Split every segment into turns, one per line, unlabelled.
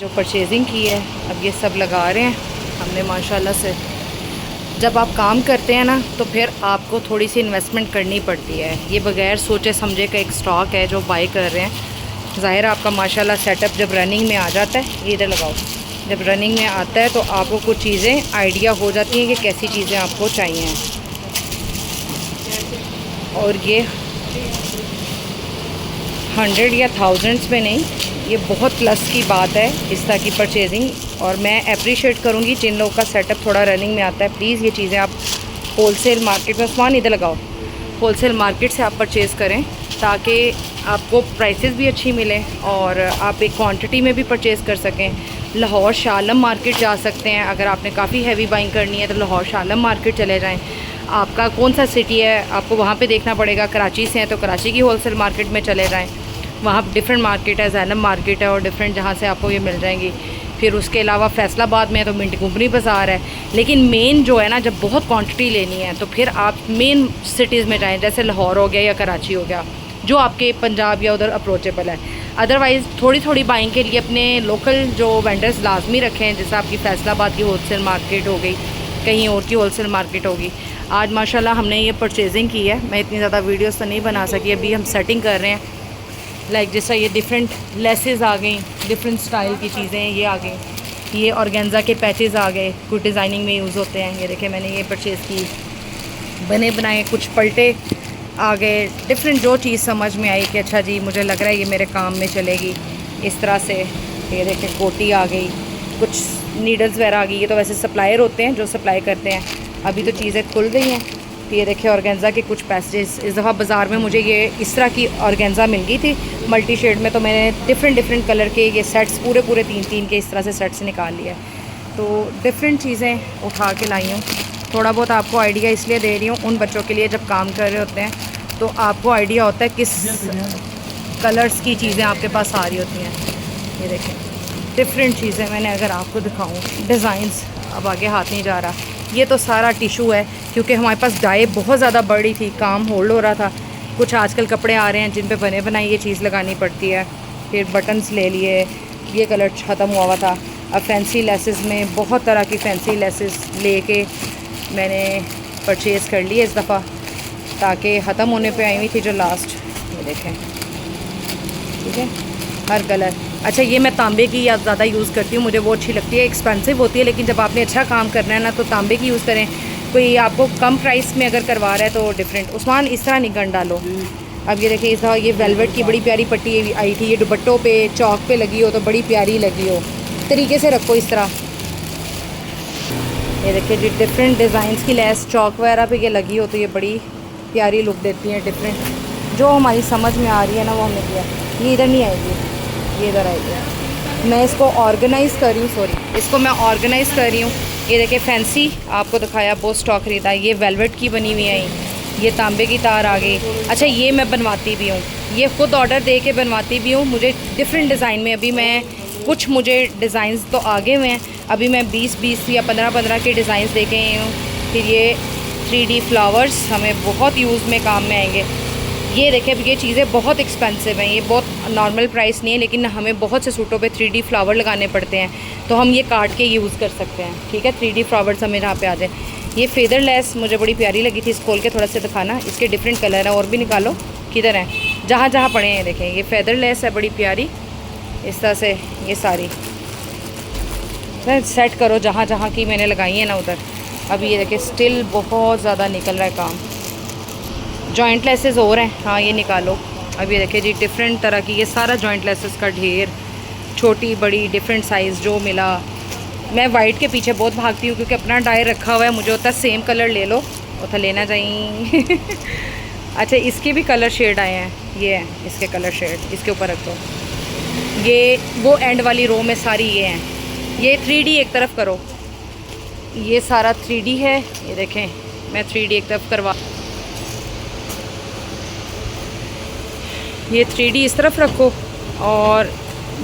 जो परचेजिंग की है अब ये सब लगा रहे हैं हमने माशाल्लाह से। जब आप काम करते हैं ना तो फिर आपको थोड़ी सी इन्वेस्टमेंट करनी पड़ती है। ये बगैर सोचे समझे का एक स्टॉक है जो बाई कर रहे हैं। ज़ाहिर आपका माशाल्लाह सेटअप जब रनिंग में आ जाता है, ये इधर लगाओ, जब रनिंग में आता है तो आपको कुछ चीज़ें आइडिया हो जाती हैं कि कैसी चीज़ें आपको चाहिए। और ये 100 या 1000s में नहीं, ये बहुत प्लस की बात है इस तरह की परचेजिंग। और मैं अप्रिशिएट करूँगी जिन लोगों का सेटअप थोड़ा रनिंग में आता है, प्लीज़ ये चीज़ें आप होलसेल मार्केट में, उस्मान इधर लगाओ, होलसेल मार्केट से आप परचेज़ करें ताकि आपको प्राइसेस भी अच्छी मिलें और आप एक क्वांटिटी में भी परचेज़ कर सकें। लाहौर शाह आलम मार्केट जा सकते हैं, अगर आपने काफ़ी हैवी बाइंग करनी है तो लाहौर शाह आलम मार्केट चले जाएं। आपका कौन सा सिटी है आपको वहाँ पे देखना पड़ेगा। कराची से हैं तो कराची की होलसेल मार्केट में चले जाएं, वहाँ डिफरेंट मार्केट है, जैनब मार्केट है और डिफरेंट जहाँ से आपको ये मिल जाएंगी। फिर उसके अलावा फैसलाबाद में तो मिंट कंपनी बाज़ार है। लेकिन मेन जो है ना, जब बहुत क्वांटिटी लेनी है तो फिर आप मेन सिटीज़ में जाएं, जैसे लाहौर हो गया या कराची हो गया, जो आपके पंजाब या उधर अप्रोचेबल है। अदरवाइज़ थोड़ी थोड़ी बाइंग के लिए अपने लोकल जो वेंडर्स लाजमी रखें, जैसे आपकी फैसलाबाद की होलसेल मार्केट हो गई, कहीं और की होलसेल मार्केट होगी। आज माशाल्लाह हमने ये परचेजिंग की है। मैं इतनी ज़्यादा वीडियोस तो नहीं बना सकी, अभी हम सेटिंग कर रहे हैं। लाइक जैसा ये डिफरेंट लेसेस आ गई, डिफरेंट स्टाइल की चीज़ें ये आ गई, ये ऑर्गेन्जा के पैचेस आ गए, कुछ डिज़ाइनिंग में यूज़ होते हैं। ये देखें मैंने ये परचेज़ की, बने बनाए कुछ पलटे आ गए, डिफरेंट जो चीज़ समझ में आई कि अच्छा जी मुझे लग रहा है ये मेरे काम में चलेगी, इस तरह से। ये देखें कोटी आ गई, कुछ नीडल्स वगैरह आ गई। ये तो वैसे सप्लायर होते हैं जो सप्लाई करते हैं, अभी तो चीज़ें खुल गई हैं। तो ये देखें ऑर्गेन्जा के कुछ पैसेज, इस दफ़ा बाज़ार में मुझे ये इस तरह की ऑर्गेन्जा मिल गई थी मल्टी शेड में, तो मैंने डिफरेंट कलर के ये सेट्स पूरे 3 के इस तरह से सेट्स निकाल लिए। तो डिफरेंट चीज़ें उठा के लाई हूँ। थोड़ा बहुत आपको आइडिया इसलिए दे रही हूँ उन बच्चों के लिए जब काम कर रहे होते हैं तो आपको आइडिया होता है किस कलर्स की चीज़ें आपके पास आ रही होती हैं। ये देखें डिफरेंट चीज़ें, मैंने अगर आपको दिखाऊँ डिज़ाइंस, अब आगे हाथ नहीं जा रहा। ये तो सारा टिशू है क्योंकि हमारे पास डाई बहुत ज़्यादा बड़ी थी, काम होल्ड हो रहा था। कुछ आजकल कपड़े आ रहे हैं जिन पे बने बनाई ये चीज़ लगानी पड़ती है। फिर बटन्स ले लिए, ये कलर ख़त्म हुआ था। अब फैंसी लेसेस में बहुत तरह की फैंसी लेसेस लेके मैंने परचेज़ कर ली इस दफ़ा, ताकि ख़त्म होने पे आई हुई थी जो लास्ट। ये देखें, ठीक है, हर कलर। अच्छा ये मैं तांबे की या ज़्यादा यूज़ करती हूँ, मुझे वो अच्छी लगती है, एक्सपेंसिव होती है, लेकिन जब आपने अच्छा काम करना है ना तो तांबे की यूज़ करें। कोई आपको कम प्राइस में अगर करवा रहा है तो डिफरेंट। उस्मान इस तरह नहीं गन डालो। अब ये देखिए इस तरह ये वेलवेट की बड़ी प्यारी पट्टी आई थी, ये दुपट्टों पे चौक पे लगी हो तो बड़ी प्यारी लगी हो, तरीके से रखो इस तरह। ये देखिए जी डिफरेंट डिज़ाइंस की लेस चौक वगैरह पे ये लगी हो तो ये बड़ी प्यारी लुक देती है। डिफरेंट जो हमारी समझ में आ रही है ना वो हमने किया। ये इधर नहीं आएगी, ये इधर आएगी। मैं इसको ऑर्गेनाइज़ कर रही हूँ, सॉरी, इसको मैं ऑर्गेनाइज़ कर रही हूँ। ये देखिए फैंसी आपको दिखाया, बहुत स्टॉक खरीदा। ये वेलवेट की बनी हुई है, ये तांबे की तार आ गई। अच्छा ये मैं बनवाती भी हूँ, ये ख़ुद ऑर्डर दे के बनवाती भी हूँ। मुझे डिफरेंट डिज़ाइन में, अभी मैं कुछ मुझे डिज़ाइंस तो आगे हुए हैं, अभी मैं 20 या 15 के डिज़ाइंस देखे हूँ। फिर ये 3D फ्लावर्स हमें बहुत यूज़ में काम में आएंगे। ये देखें ये चीज़ें बहुत एक्सपेंसिव हैं, ये बहुत नॉर्मल प्राइस नहीं है, लेकिन हमें बहुत से सूटों पे 3D फ्लावर लगाने पड़ते हैं तो हम ये काट के यूज़ कर सकते हैं। ठीक है, 3D फ्लावर्स हमें जहाँ पे आ जाए। ये फेदर लेस मुझे बड़ी प्यारी लगी थी, इस खोल के थोड़ा सा दिखाना, इसके डिफरेंट कलर हैं, और भी निकालो, किधर हैं, जहाँ जहाँ पड़े हैं। देखें ये फेदर लेस है बड़ी प्यारी, इस तरह से ये सारी सेट करो जहाँ जहाँ की मैंने लगाई है ना उधर। अभी ये देखें स्टिल बहुत ज़्यादा निकल रहा है काम। जॉइंट लेसेस और हैं, हाँ ये निकालो। अब ये देखिए जी डिफरेंट तरह की, ये सारा जॉइंट लेसेस का ढेर, छोटी बड़ी डिफरेंट साइज़ जो मिला। मैं वाइट के पीछे बहुत भागती हूँ क्योंकि अपना डाई रखा हुआ है, मुझे होता है सेम कलर ले लो, उधर लेना चाहिए। अच्छा इसके भी कलर शेड आए हैं, ये है इसके कलर शेड, इसके ऊपर रख दो। ये वो एंड वाली रो में सारी ये हैं। ये 3D एक तरफ करो, ये सारा 3D है। ये देखें मैं 3D एक तरफ करवा, ये 3D इस तरफ रखो और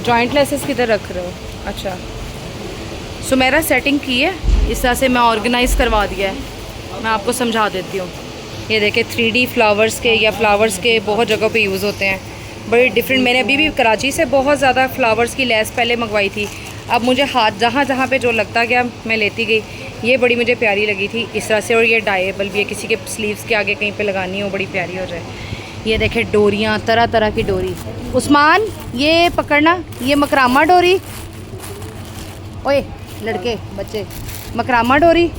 जॉइंट लेसेस किधर रख रहे हो। अच्छा सुमेरा सेटिंग की है, इस तरह से मैं ऑर्गेनाइज़ करवा दिया है। मैं आपको समझा देती हूँ। ये देखें 3D फ्लावर्स के या फ्लावर्स के बहुत जगह पे यूज़ होते हैं। बड़ी डिफरेंट। मैंने अभी भी कराची से बहुत ज़्यादा फ्लावर्स की लेस पहले मंगवाई थी, अब मुझे हाथ जहाँ जहाँ पे जो लगता गया मैं लेती गई। ये बड़ी मुझे प्यारी लगी थी इस तरह से, और ये डाइएबल भी है, किसी के स्लीव्स के आगे कहीं पे लगानी हो बड़ी प्यारी हो जाए। ये देखे डोरियाँ, तरह तरह की डोरी। उस्मान ये पकड़ना, ये मकरामा डोरी, ओए लड़के बच्चे, मकरामा डोरी।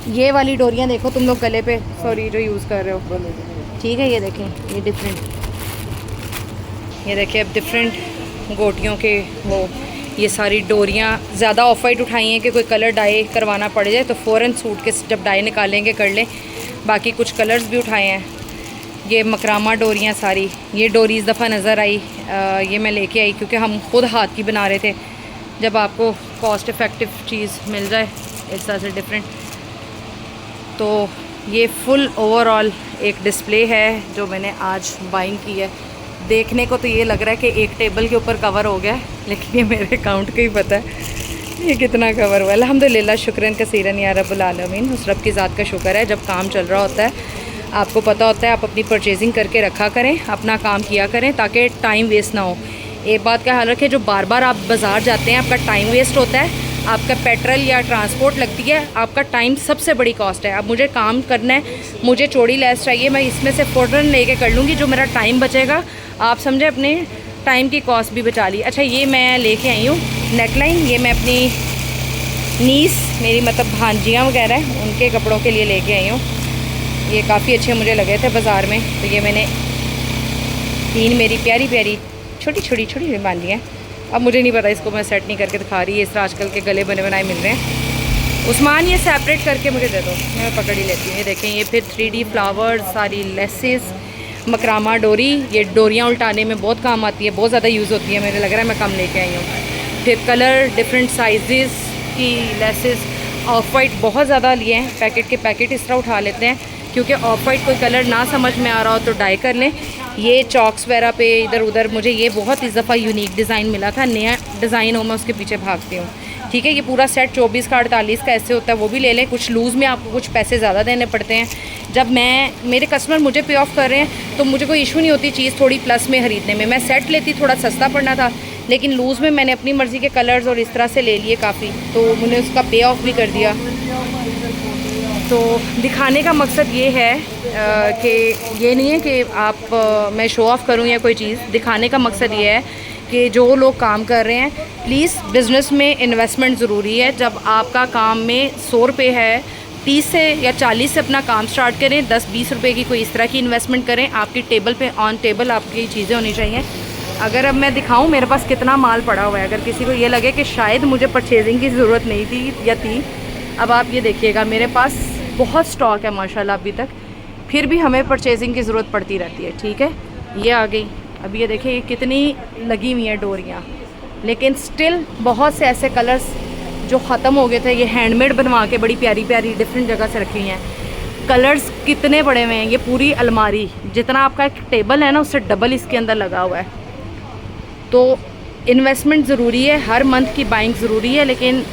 ये वाली डोरियाँ देखो तुम लोग गले पे, सॉरी जो यूज़ कर रहे हो, ठीक है। ये देखें, ये डिफरेंट, ये देखें अब डिफरेंट गोटियों के वो, ये सारी डोरियाँ ज़्यादा ऑफ वाइट उठाई हैं कि कोई कलर डाई करवाना पड़ जाए तो फ़ौरन सूट के जब डाई निकालेंगे कर लें। बाकी कुछ कलर्स भी उठाए हैं। ये मकरामा डोरियाँ सारी, ये डोरी इस दफ़ा नज़र आई, ये मैं लेके आई क्योंकि हम खुद हाथ की बना रहे थे। जब आपको कॉस्ट इफ़ेक्टिव चीज़ मिल जाए इस तरह से डिफरेंट। तो ये फुल ओवरऑल एक डिस्प्ले है जो मैंने आज बाइंग की है। देखने को तो ये लग रहा है कि एक टेबल के ऊपर कवर हो गया है, लेकिन ये मेरे अकाउंट का ही पता है ये कितना कवर हुआ है। अल्हम्दुलिल्लाह शुक्रन कसीरन या रब्बुल आलमीन, उस रब की ज़ात का शुक्र है। जब काम चल रहा होता है, आपको पता होता है, आप अपनी परचेजिंग करके रखा करें, अपना काम किया करें ताकि टाइम वेस्ट ना हो। एक बात का ख्याल रखें, जो बार बार आप बाज़ार जाते हैं आपका टाइम वेस्ट होता है, आपका पेट्रोल या ट्रांसपोर्ट लगती है, आपका टाइम सबसे बड़ी कॉस्ट है। अब मुझे काम करना है, मुझे चौड़ी लेस चाहिए, मैं इसमें से फ़ौरन लेके कर लूँगी, जो मेरा टाइम बचेगा आप समझे अपने टाइम की कॉस्ट भी बचा ली। अच्छा ये मैं लेके आई हूँ नेकलाइन, ये मैं अपनी नीस, मेरी मतलब भांजियाँ वगैरह उनके कपड़ों के लिए लेके आई हूँ। ये काफ़ी अच्छे मुझे लगे थे बाज़ार में, तो ये मैंने 3 मेरी प्यारी प्यारी छोटी छोटी छोटी बांधी हैं। अब मुझे नहीं पता, इसको मैं सेट नहीं करके दिखा रही है, इस तरह आजकल के गले बने बनाए मिल रहे हैं। उस्मान ये सेपरेट करके मुझे दे दो, मैं पकड़ ही लेती हूँ। ये देखें, ये फिर 3D फ्लावर्स, सारी लेसेस, मकरामा डोरी। ये डोरियाँ उल्टाने में बहुत काम आती है, बहुत ज़्यादा यूज़ होती है, मुझे लग रहा है मैं कम लेके आई हूँ। फिर कलर डिफरेंट साइज़ की लेसेस, ऑफ वाइट बहुत ज़्यादा लिए हैं, पैकेट के पैकेट इस तरह उठा लेते हैं क्योंकि ऑफ वाइट कोई कलर ना समझ में आ रहा हो तो डाई कर लें। ये चॉक्स वगैरह पे इधर उधर, मुझे ये बहुत इस दफ़ा यूनिक डिज़ाइन मिला था, नया डिज़ाइन हो मैं उसके पीछे भागती हूँ, ठीक है। ये पूरा सेट 24 का 48 का ऐसे होता है, वो भी ले लें। कुछ लूज़ में आपको कुछ पैसे ज़्यादा देने पड़ते हैं। जब मेरे कस्टमर मुझे पे ऑफ कर रहे हैं तो मुझे कोई इशू नहीं होती चीज़ थोड़ी प्लस में ख़रीदने में। मैं सेट लेती थोड़ा सस्ता पड़ना था, लेकिन लूज़ में मैंने अपनी मर्ज़ी के कलर्स और इस तरह से ले लिए काफ़ी, तो मैंने उसका पे ऑफ भी कर दिया। तो दिखाने का मकसद ये है कि ये नहीं है कि आप मैं शो ऑफ़ करूँ या कोई चीज़। दिखाने का मकसद ये है कि जो लोग काम कर रहे हैं, प्लीज़ बिज़नेस में इन्वेस्टमेंट ज़रूरी है। जब आपका काम में 100 रुपये है, 30 से या 40 से अपना काम स्टार्ट करें, 10-20 रुपये की कोई इस तरह की इन्वेस्टमेंट करें। आपकी टेबल पे ऑन टेबल आपकी चीज़ें होनी चाहिए। अगर अब मैं दिखाऊं मेरे पास कितना माल पड़ा हुआ है, अगर किसी को ये लगे कि शायद मुझे परचेजिंग की ज़रूरत नहीं थी या थी, अब आप ये देखिएगा मेरे पास बहुत स्टॉक है माशाल्लाह अभी तक, फिर भी हमें परचेजिंग की ज़रूरत पड़ती रहती है, ठीक है। ये आ गई, अब ये देखिए कितनी लगी हुई हैं डोरियाँ, लेकिन स्टिल बहुत से ऐसे कलर्स जो ख़त्म हो गए थे, ये हैंडमेड बनवा के बड़ी प्यारी प्यारी डिफरेंट जगह से रखी हुई हैं। कलर्स कितने बड़े हुए हैं, ये पूरी अलमारी जितना आपका एक टेबल है ना उससे डबल इसके अंदर लगा हुआ है। तो इन्वेस्टमेंट ज़रूरी है, हर मंथ की बाइंग ज़रूरी है, लेकिन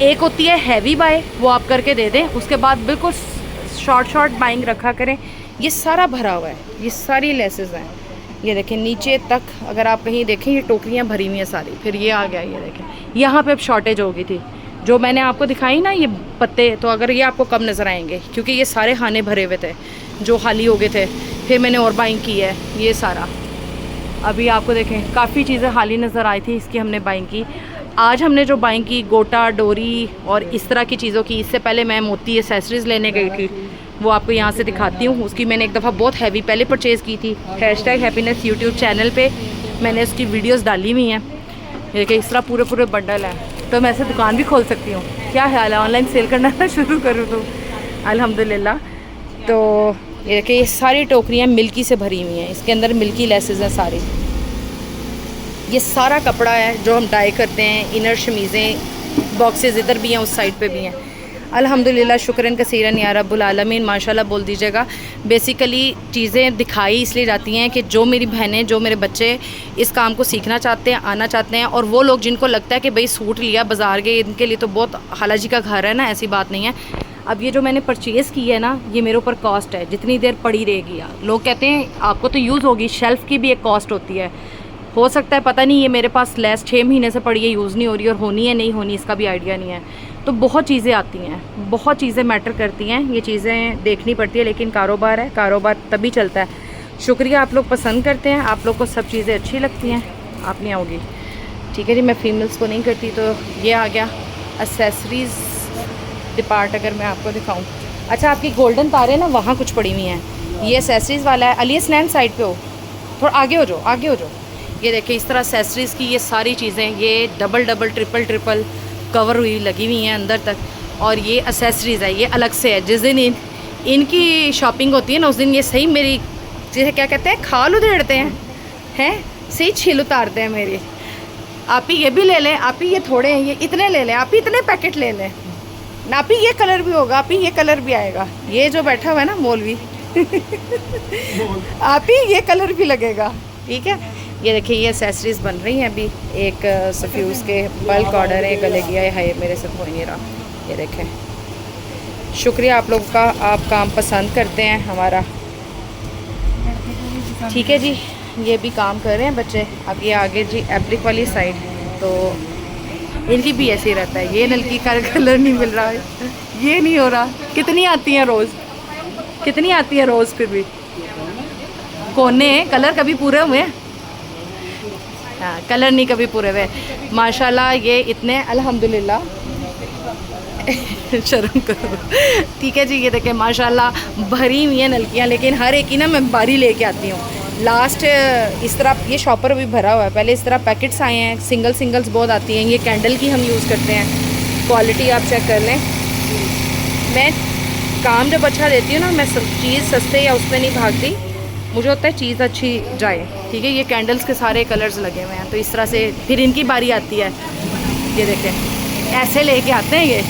एक होती है हैवी बाय, वो आप करके दे दें, उसके बाद बिल्कुल शॉर्ट बाइंग रखा करें। ये सारा भरा हुआ है, ये सारी लेसेस हैं, ये देखें नीचे तक अगर आप कहीं देखें ये टोकरियाँ भरी हुई हैं सारी। फिर ये आ गया, ये देखें यहाँ पे अब शॉर्टेज हो गई थी, जो मैंने आपको दिखाई ना ये पत्ते, तो अगर ये आपको कम नज़र आएंगे क्योंकि ये सारे खाने भरे हुए थे जो खाली हो गए थे। फिर मैंने और बाइंग की है, ये सारा अभी आपको देखें काफ़ी चीज़ें खाली नज़र आई थी, इसकी हमने बाइंग की। आज हमने जो बाइंग की गोटा डोरी और इस तरह की चीज़ों की, इससे पहले मैं मोती एसेसरीज़ लेने गई थी, वो आपको यहाँ से दिखाती हूँ। उसकी मैंने एक दफ़ा बहुत हैवी पहले परचेज़ की थी, #हैप्पीनेस यूट्यूब चैनल पे मैंने उसकी वीडियोस डाली हुई हैं। देखिए इस तरह पूरे पूरे बंडल हैं, तो मैं ऐसे दुकान भी खोल सकती हूँ। क्या ख्याल है ऑनलाइन सेल करना ना शुरू करूँ तो? अल्हम्दुलिल्लाह। तो ये देखिए ये सारी टोकरियाँ मिल्की से भरी हुई हैं, इसके अंदर मिल्की लेसेस हैं सारी। ये सारा कपड़ा है जो हम डाई करते हैं, इनर शमीज़ें, बॉक्सेस इधर भी हैं उस साइड पे भी हैं। अल्हम्दुलिल्लाह शुक्रन कसीरन या रब्बुल आलमीन, माशाल्लाह बोल दीजिएगा। बेसिकली चीज़ें दिखाई इसलिए जाती हैं कि जो मेरी बहनें, जो मेरे बच्चे इस काम को सीखना चाहते हैं, आना चाहते हैं, और वो लोग जिनको लगता है कि भाई सूट लिया बाज़ार गए, इनके लिए तो बहुत हालाजी का घर है ना, ऐसी बात नहीं है। अब ये जो मैंने परचेज़ की है ना, ये मेरे ऊपर कॉस्ट है, जितनी देर पड़ी रहेगी। लोग कहते हैं आपको तो यूज़ होगी, शेल्फ़ की भी एक कॉस्ट होती है। हो सकता है, पता नहीं, ये मेरे पास लेस 6 महीने से पड़ी है, यूज़ नहीं हो रही, और होनी है नहीं होनी इसका भी आइडिया नहीं है। तो बहुत चीज़ें आती हैं, बहुत चीज़ें मैटर करती हैं, ये चीज़ें देखनी पड़ती है। लेकिन कारोबार है, कारोबार तभी चलता है। शुक्रिया, आप लोग पसंद करते हैं, आप लोग को सब चीज़ें अच्छी लगती हैं, आप नहीं आओगी। ठीक है जी, मैं फीमेल्स को नहीं करती। तो ये आ गया एसेसरीज़ डिपार्ट। अगर मैं आपको दिखाऊँ, अच्छा आपकी गोल्डन तारे ना वहाँ कुछ पड़ी हुई हैं। ये एसेसरीज़ वाला है। अली स्नैन साइड पे हो, थोड़ा आगे हो जाओ, आगे हो जाओ। ये देखिए इस तरह एसेसरीज़ की ये सारी चीज़ें, ये डबल डबल ट्रिपल कवर हुई लगी हुई हैं अंदर तक। और ये एसेसरीज़ है, ये अलग से है। जिस दिन इनकी शॉपिंग होती है ना, उस दिन ये सही मेरी जिसे क्या कहते हैं, खाल उधेड़ते हैं सही छील उतारते हैं मेरी। आप ही ये भी ले लें, आप ही ये थोड़े हैं, ये इतने ले लें, आप ही इतने पैकेट ले लें ना, आप ही ये कलर भी होगा, आप ही ये कलर भी आएगा। ये जो बैठा हुआ है ना मौलवी आप ही ये कलर भी लगेगा। ठीक है, ये देखिए ये एसेसरीज़ बन रही हैं अभी। एक सफ्यूज़ के बल्क ऑर्डर है, गले गया है मेरे से हो नहीं रहा। ये देखें, शुक्रिया आप लोगों का, आप काम पसंद करते हैं हमारा। ठीक है जी, ये भी काम कर रहे हैं बच्चे। अब ये आगे जी एप्लिक वाली साइड, तो इनकी भी ऐसे ही रहता है। ये नलकी का कलर नहीं मिल रहा है, ये नहीं हो रहा। कितनी आती हैं रोज़, कितनी आती है रोज़, फिर भी कोने कलर कभी पूरे हुए हैं? हाँ, कलर नहीं कभी पूरे हुए माशाल्लाह। ये इतने अल्हम्दुलिल्लाह शर्म करो। ठीक है जी, ये देखें माशाल्लाह भरी हुई है नलकियाँ, लेकिन हर एक ही ना मैं बारी लेके आती हूँ। लास्ट इस तरह ये शॉपर भी भरा हुआ है, पहले इस तरह पैकेट्स आए हैं, सिंगल्स बहुत आती हैं। ये कैंडल की हम यूज़ करते हैं, क्वालिटी आप चेक कर लें। मैं काम जब अच्छा देती हूँ ना, मैं चीज़ सस्ते या उसमें नहीं भागती, मुझे होता है चीज़ अच्छी जाए। ठीक है, ये कैंडल्स के सारे कलर्स लगे हुए हैं, तो इस तरह से फिर इनकी बारी आती है। ये देखें ऐसे लेके आते हैं ये,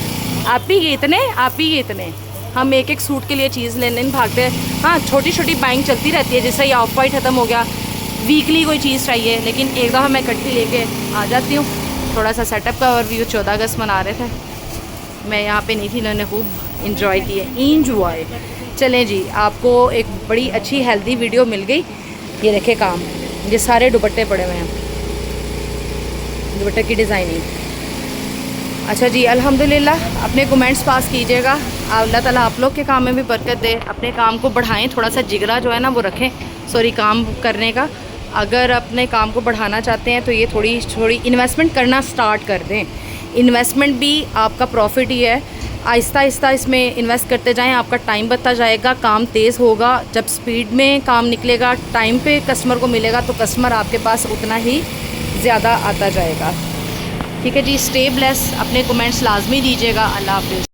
आप भी ये इतने, आप भी ये इतने। हम एक एक सूट के लिए चीज़ लेने नहीं भागते। हाँ, छोटी छोटी बाइंग चलती रहती है, जैसे ये ऑफ वाइट ख़त्म हो गया, वीकली कोई चीज़ चाहिए, लेकिन एक दफ़ा मैं इकट्ठी लेके आ जाती हूँ। थोड़ा सा सेटअप का ओवरव्यू। 14 अगस्त मना रहे थे, मैं यहाँ पे नहीं थी, इन्होंने खूब इंजॉय किए। इंजॉय चलें जी, आपको एक बड़ी अच्छी हेल्दी वीडियो मिल गई। ये देखे काम, ये सारे दुपट्टे पड़े हुए हैं, दुपट्टे की डिज़ाइनिंग। अच्छा जी, अल्हम्दुलिल्लाह। अपने कमेंट्स पास कीजिएगा, अल्लाह ताला आप लोग के काम में भी बरकत दे। अपने काम को बढ़ाएं, थोड़ा सा जिगरा जो है ना वो रखें, सॉरी काम करने का। अगर अपने काम को बढ़ाना चाहते हैं तो ये थोड़ी इन्वेस्टमेंट करना स्टार्ट कर दें। इन्वेस्टमेंट भी आपका प्रॉफिट ही है। आहिस्ता आहिस्ता इसमें इन्वेस्ट करते जाएं, आपका टाइम बचता जाएगा, काम तेज़ होगा। जब स्पीड में काम निकलेगा, टाइम पे कस्टमर को मिलेगा, तो कस्टमर आपके पास उतना ही ज़्यादा आता जाएगा। ठीक है जी, स्टे ब्लेस। अपने कमेंट्स लाजमी दीजिएगा। अल्लाह हाफ़िज़।